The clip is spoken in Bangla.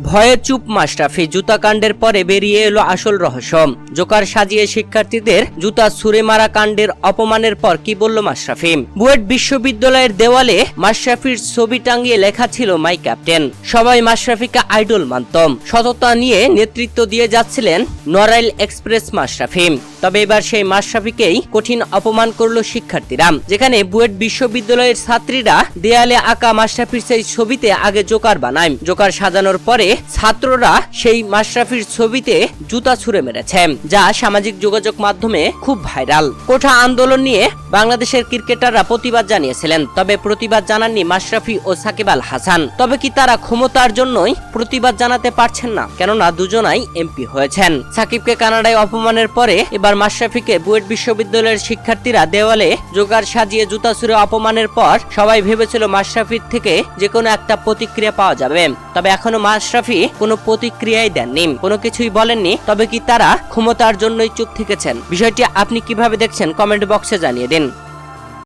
ভয়ে চুপ মাশরাফি, জুতা কাণ্ডের পরে বেরিয়ে এলো আসল রহস্য। জোকার সাজিয়ে শিক্ষার্থীদের জুতা ছুঁড়ে মারা কাণ্ডের অপমানের পর কি বলল মাশরাফি। বুয়েট বিশ্ববিদ্যালয়ের দেওয়ালে মাশরাফির ছবি টাঙিয়ে লেখা ছিল মাই ক্যাপ্টেন। সবাই মাশরাফিকে আইডল মানত। সততা নিয়ে নেতৃত্ব দিয়ে যাচ্ছিলেন নড়াইল এক্সপ্রেস মাশরাফি। তবে এবার সেই মাশরাফিকেই কঠিন অপমান করলো শিক্ষার্থীরা। যেখানে বুয়েট বিশ্ববিদ্যালয়ের ছাত্রীরা দেয়ালে আঁকা মাশরাফির সেই ছবিতে আগে জোকার বানায়। জোকার সাজানোর পরে ছাত্ররা সেই মাশরাফির ছবিতে জুতা ছুঁড়ে মেরেছে, যা সামাজিক যোগাযোগ মাধ্যমে খুব ভাইরাল। কোঠা আন্দোলন নিয়ে বাংলাদেশের ক্রিকেটাররা প্রতিবাদ জানিয়েছিলেন, তবে প্রতিবাদ জানাননি মাশরাফি ও সাকিব আল হাসান। তবে কি তারা ক্ষমতার জন্যই প্রতিবাদ জানাতে পারছেন না? কেননা দুজনাই এমপি হয়েছেন। সাকিবকে কানাডায় অপমানের পরে এবার মাশরাফিকে বুয়েট বিশ্ববিদ্যালয়ের শিক্ষার্থীরা দেওয়ালে জোকার সাজিয়ে জুতা ছুঁড়ে অপমানের পর সবাই ভেবেছিল মাশরাফির থেকে যে কোনো একটা প্রতিক্রিয়া পাওয়া যাবে। তবে এখনো মাশরাফি কোনো প্রতিক্রিয়াই দেননি, কোনো কিছুই বলেননি। তবে কি তারা ক্ষমতার জন্যই চুপ থেকেছেন? বিষয়টি আপনি কিভাবে দেখছেন কমেন্ট বক্সে জানিয়ে দিন।